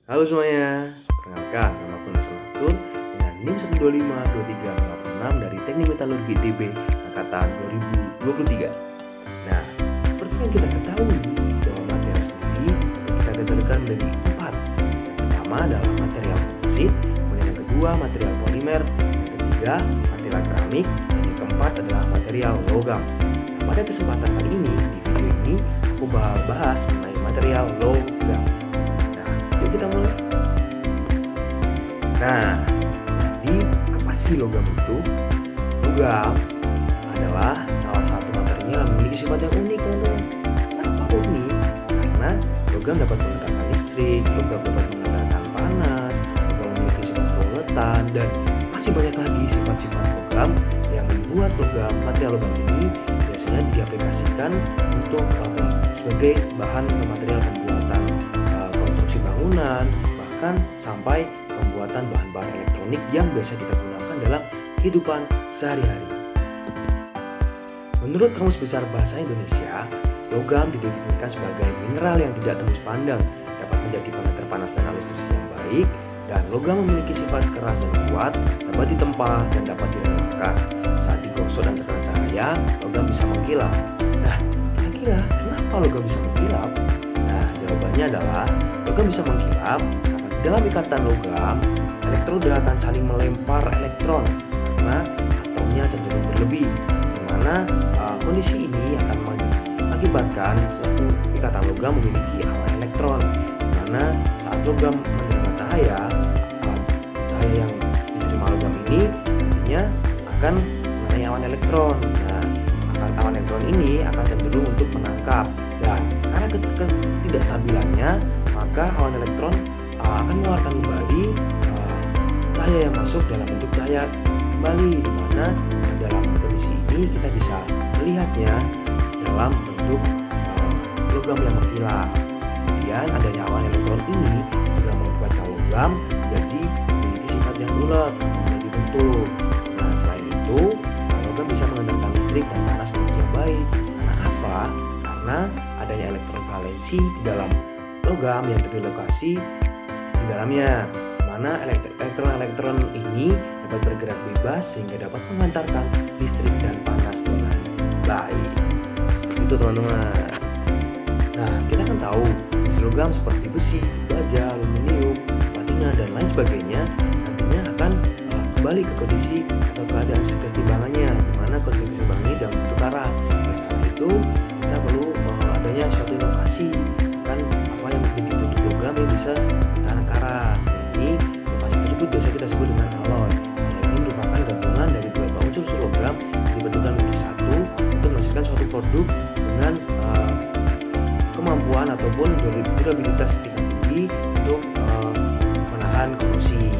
Halo semuanya, perkenalkan nama aku Nasrul Matur dengan NIM 1252346 dari Teknik Metalurgi ITB angkatan 2023. Nah, seperti yang kita ketahui bahwa materi sendiri kita kategorikan menjadi 4. Yang pertama adalah material komposit, kemudian yang kedua material polimer, yang ketiga material keramik, dan yang keempat adalah material logam. Nah, pada kesempatan kali ini, di video ini aku bahas mengenai material logam. Yuk kita mulai. Nah, jadi apa sih logam itu? Logam adalah salah satu materinya yang memiliki sifat yang unik, teman-teman. Kenapa unik? Karena logam dapat menghantarkan listrik, logam dapat menghantarkan panas, logam memiliki sifat keuletan, dan masih banyak lagi sifat-sifat logam yang membuat material logam ini biasanya diaplikasikan untuk sebagai bahan material pembuatan konstruksi bangunan, bahkan sampai pembuatan bahan-bahan elektronik yang biasa kita gunakan dalam kehidupan sehari-hari. Menurut Kamus Besar Bahasa Indonesia, logam didefinisikan sebagai mineral yang tidak tembus pandang, dapat menjadi pengantar panas dan halus yang baik, dan logam memiliki sifat keras dan kuat, dapat ditempa dan dapat direndahkan. Saat digosok dan terkena cahaya, logam bisa mengkilap. Nah, kira-kira kenapa logam bisa mengkilap? Nah, jawabannya adalah logam bisa mengkilap karena di dalam ikatan logam, elektroda akan saling melempar elektron karena atomnya cenderung berlebih, di mana kondisi ini akan mengakibatkan suatu ikatan logam memiliki awan elektron, di mana saat logam menerima cahaya yang diterima logam ini nantinya akan mengenai awan elektron. Nah, awan elektron ini akan cenderung untuk menangkap, dan karena ketidakstabilannya maka awan elektron akan mengeluarkan kembali cahaya yang masuk dalam bentuk cahaya kembali, di mana dalam kondisi ini kita bisa melihatnya dalam bentuk logam yang mengkilap. Kemudian adanya awan elektron ini juga membuatkan logam jadi memiliki sifat yang bulat, menjadi bentuk. Nah, selain itu logam bisa mengantarkan listrik dan panas dengan yang baik. Karena apa? Karena adanya elektron valensi di dalam logam yang terlokasi di dalamnya, mana elektron-elektron ini dapat bergerak bebas sehingga dapat mengantarkan listrik dan panas dengan baik. Seperti itu, teman-teman. Nah, kita kan tahu logam seperti besi, baja, aluminium, platina, dan lain sebagainya nantinya akan kembali ke kondisi atau keadaan keseimbangannya, di mana kondisi keseimbangannya dalam bentuk arah. Oleh karena itu, kita perlu adanya suatu inovasi, kan apa yang menjadi bentuk logam yang bisa ditarik arah. Ini inovasi tersebut biasa kita sebut dengan alloy. Ini merupakan gabungan dari beberapa unsur logam yang dibentukkan menjadi satu untuk menghasilkan suatu produk dengan kemampuan ataupun durabilitas tingkat tinggi untuk menahan korosi.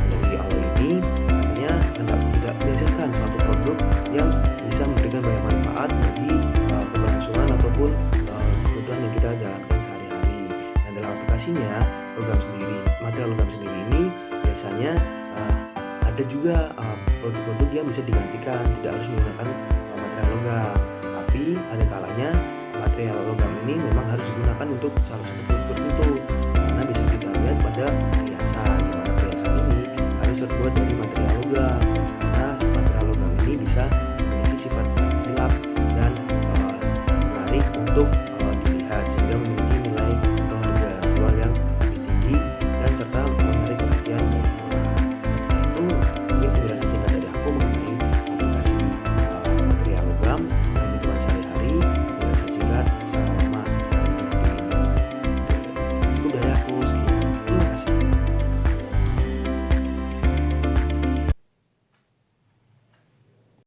Dari alloy ini artinya tidak menghasilkan suatu produk yang bisa memberikan banyak manfaat bagi keberlangsungan ataupun kebutuhan yang kita jalankan sehari-hari. Dan dalam aplikasinya, material logam sendiri ini biasanya ada juga produk-produk yang bisa digantikan, tidak harus menggunakan material logam, tapi ada kalanya material logam ini memang harus digunakan untuk salah satu produk tertentu.